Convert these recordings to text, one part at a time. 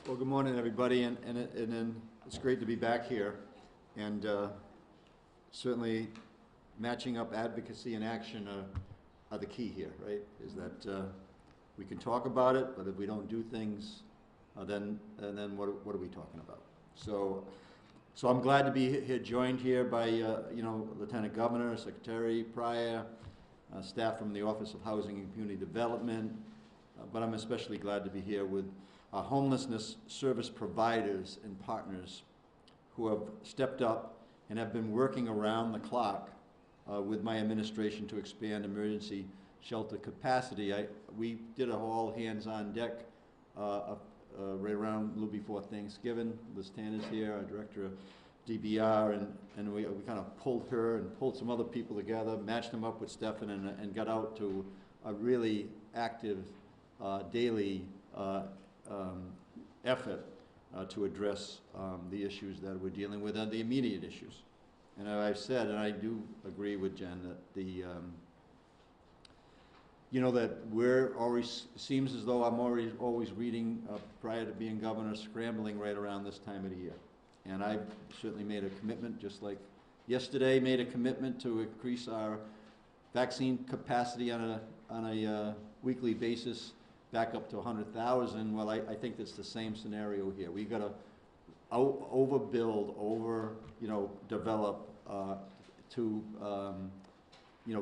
Well, good morning, everybody, and it's great to be back here, and certainly matching up advocacy and action are the key here, right? Is that we can talk about it, but if we don't do things, then what are we talking about? So I'm glad to be here, joined here by Lieutenant Governor, Secretary Pryor, staff from the Office of Housing and Community Development, but I'm especially glad to be here with homelessness service providers and partners who have stepped up and have been working around the clock with my administration to expand emergency shelter capacity. We did a whole hands-on deck right around a little before Thanksgiving. Liz Tanner's here, our director of DBR, and we kind of pulled her and pulled some other people together, matched them up with Stefan, and got out to a really active daily effort to address the issues that we're dealing with, and the immediate issues. And I've said, and I do agree with Jen, that that we're always, seems as though I'm always reading, prior to being governor, scrambling right around this time of the year. And I certainly made a commitment, just like yesterday, made a commitment to increase our vaccine capacity on a weekly basis back up to 100,000. Well, I think that's the same scenario here. We got to overbuild, develop to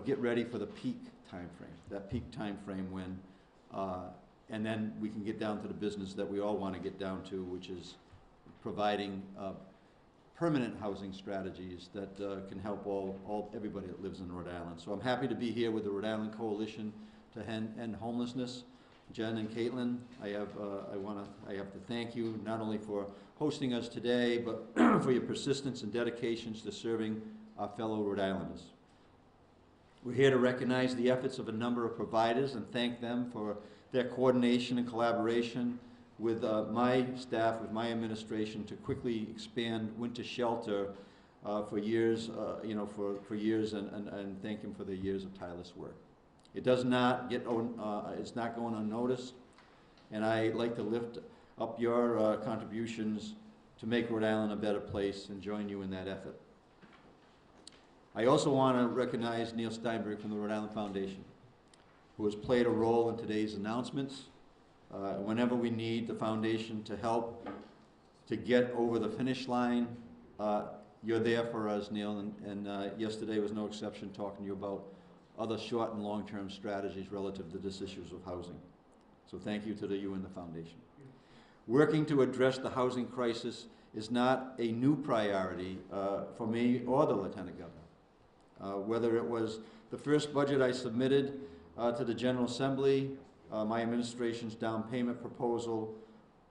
get ready for the peak time frame. That peak time frame when, and then we can get down to the business that we all want to get down to, which is providing permanent housing strategies that can help everybody that lives in Rhode Island. So I'm happy to be here with the Rhode Island Coalition to End Homelessness. Jen and Caitlin, I have to thank you not only for hosting us today, but for your persistence and dedications to serving our fellow Rhode Islanders. We're here to recognize the efforts of a number of providers and thank them for their coordination and collaboration with my staff, with my administration, to quickly expand winter shelter for years, for years, and thank them for the years of tireless work. It does not it's not going unnoticed, and I like to lift up your contributions to make Rhode Island a better place and join you in that effort. I also want to recognize Neil Steinberg from the Rhode Island Foundation, who has played a role in today's announcements. Whenever we need the foundation to help to get over the finish line, you're there for us, Neil, and yesterday was no exception, talking to you about other short and long-term strategies relative to this issues of housing. So thank you to you and the foundation. Working to address the housing crisis is not a new priority for me or the Lieutenant Governor. Whether it was the first budget I submitted to the General Assembly, my administration's down payment proposal,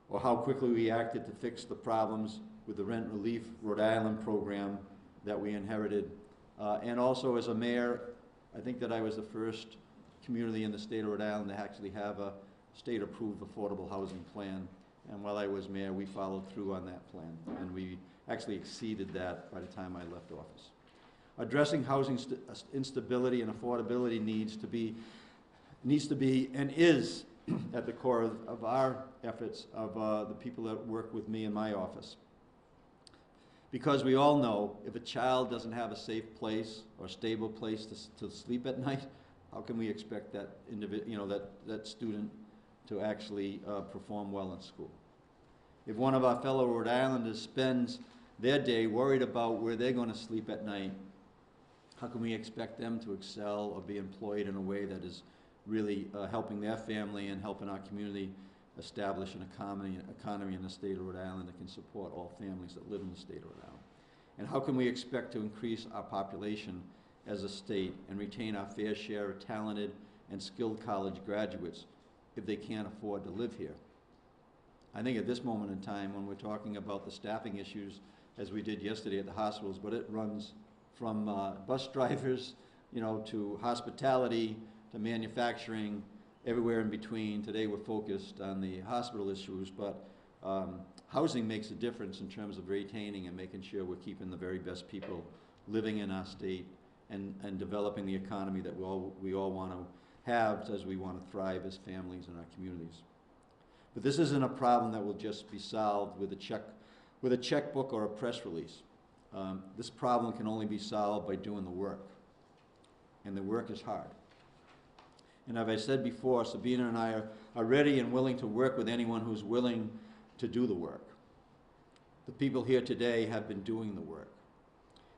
or how quickly we acted to fix the problems with the Rent Relief Rhode Island program that we inherited. And also as a mayor, I think that I was the first community in the state of Rhode Island to actually have a state-approved affordable housing plan. And while I was mayor, we followed through on that plan, and we actually exceeded that by the time I left office. Addressing housing instability and affordability needs to be and is at the core of our efforts, of the people that work with me in my office. Because we all know if a child doesn't have a safe place or stable place to sleep at night, how can we expect that that student to actually perform well in school? If one of our fellow Rhode Islanders spends their day worried about where they're going to sleep at night, how can we expect them to excel or be employed in a way that is really helping their family and helping our community establish an economy in the state of Rhode Island that can support all families that live in the state of Rhode Island? And how can we expect to increase our population as a state and retain our fair share of talented and skilled college graduates if they can't afford to live here? I think at this moment in time, when we're talking about the staffing issues, as we did yesterday at the hospitals, but it runs from bus drivers, to hospitality, to manufacturing, everywhere in between. Today we're focused on the hospital issues, but housing makes a difference in terms of retaining and making sure we're keeping the very best people living in our state and developing the economy that we all want to have as we want to thrive as families in our communities. But this isn't a problem that will just be solved with a checkbook or a press release. This problem can only be solved by doing the work, and the work is hard. And as I said before, Sabina and I are ready and willing to work with anyone who's willing to do the work. The people here today have been doing the work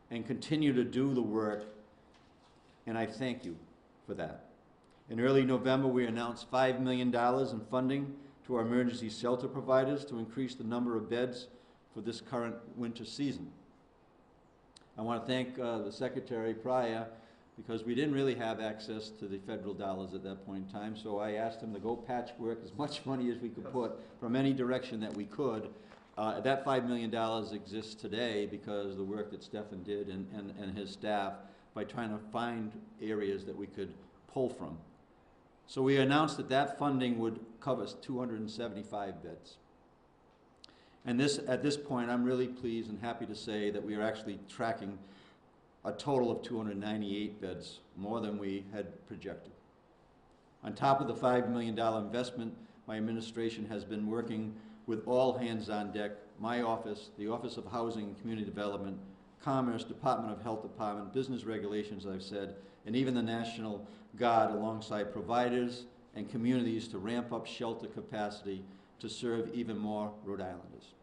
and continue to do the work, and I thank you for that. In early November, we announced $5 million in funding to our emergency shelter providers to increase the number of beds for this current winter season. I want to thank the Secretary prior, because we didn't really have access to the federal dollars at that point in time, so I asked him to go patchwork as much money as we could put from any direction that we could. That $5 million exists today because of the work that Stefan did and his staff by trying to find areas that we could pull from. So we announced that that funding would cover 275 beds. And at this point, I'm really pleased and happy to say that we are actually tracking a total of 298 beds, more than we had projected. On top of the $5 million investment, my administration has been working with all hands on deck, my office, the Office of Housing and Community Development, Commerce, Department of Health Department, Business Regulations, I've said, and even the National Guard alongside providers and communities to ramp up shelter capacity to serve even more Rhode Islanders.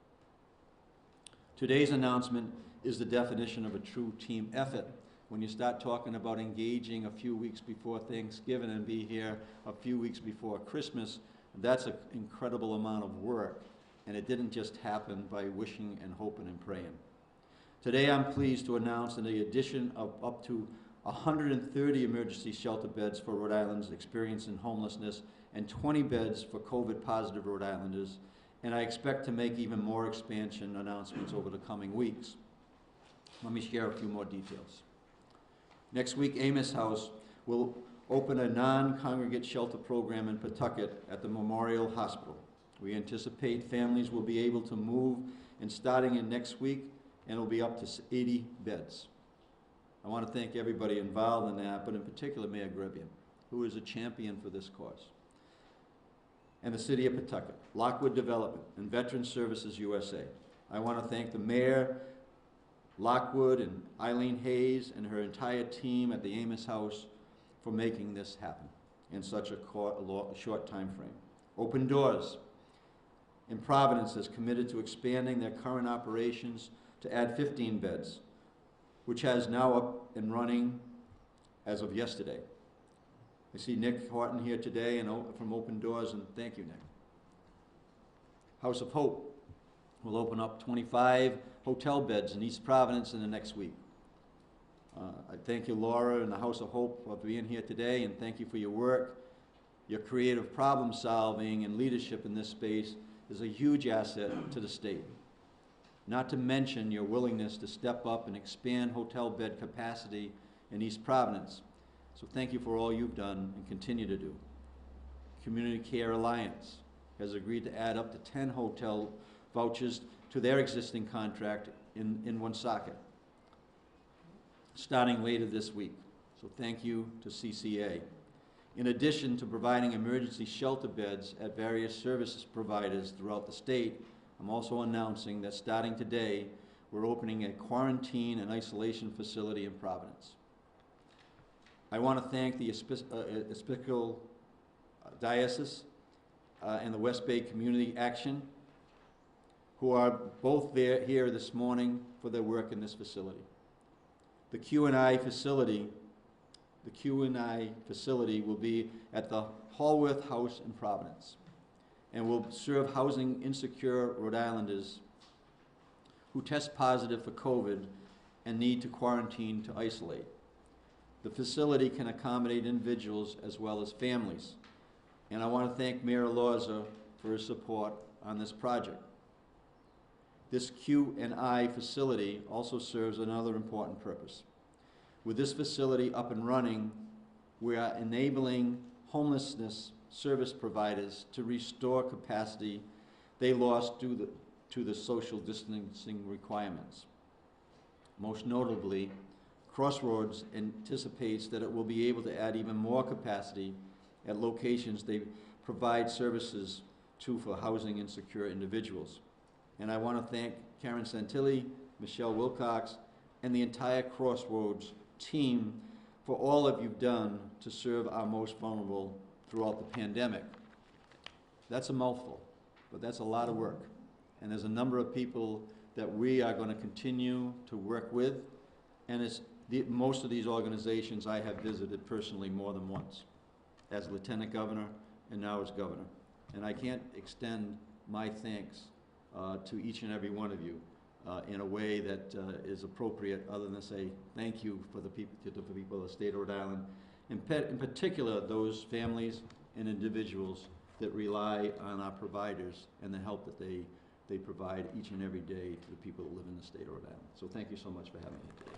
Today's announcement is the definition of a true team effort. When you start talking about engaging a few weeks before Thanksgiving and be here a few weeks before Christmas, that's an incredible amount of work, and it didn't just happen by wishing and hoping and praying. Today I'm pleased to announce the addition of up to 130 emergency shelter beds for Rhode Islanders experiencing homelessness and 20 beds for COVID-positive Rhode Islanders, and I expect to make even more expansion announcements over the coming weeks. Let me share a few more details. Next week, Amos House will open a non-congregate shelter program in Pawtucket at the Memorial Hospital. We anticipate families will be able to move, and starting in next week, and it'll be up to 80 beds. I want to thank everybody involved in that, but in particular Mayor Grebian, who is a champion for this cause, and the City of Pawtucket, Lockwood Development, and Veterans Services USA. I want to thank the Mayor, Lockwood, and Eileen Hayes and her entire team at the Amos House for making this happen in such a short time frame. Open Doors in Providence is committed to expanding their current operations to add 15 beds, which has now up and running as of yesterday. I see Nick Horton here today and from Open Doors, and thank you, Nick. House of Hope will open up 25 hotel beds in East Providence in the next week. I thank you, Laura, and the House of Hope for being here today, and thank you for your work. Your creative problem solving and leadership in this space is a huge asset to the state. Not to mention your willingness to step up and expand hotel bed capacity in East Providence. So thank you for all you've done and continue to do. Community Care Alliance has agreed to add up to 10 hotel vouchers to their existing contract in Woonsocket, starting later this week. So thank you to CCA. In addition to providing emergency shelter beds at various service providers throughout the state, I'm also announcing that starting today, we're opening a quarantine and isolation facility in Providence. I want to thank the Episcopal Diocese and the West Bay Community Action, who are both here this morning for their work in this facility. The Q&I facility will be at the Hallworth House in Providence and will serve housing insecure Rhode Islanders who test positive for COVID and need to quarantine to isolate. The facility can accommodate individuals as well as families. And I want to thank Mayor Lorza for his support on this project. This Q&I facility also serves another important purpose. With this facility up and running, we are enabling homelessness service providers to restore capacity they lost due to the social distancing requirements. Most notably, Crossroads anticipates that it will be able to add even more capacity at locations they provide services two for housing insecure individuals. And I want to thank Karen Santilli, Michelle Wilcox, and the entire Crossroads team for all that you've done to serve our most vulnerable throughout the pandemic. That's a mouthful, but that's a lot of work. And there's a number of people that we are going to continue to work with, and most of these organizations I have visited personally more than once, as Lieutenant Governor and now as Governor. And I can't extend my thanks to each and every one of you in a way that is appropriate, other than say thank you for the people of the state of Rhode Island, in particular those families and individuals that rely on our providers and the help that they provide each and every day to the people that live in the state of Rhode Island. So thank you so much for having me today.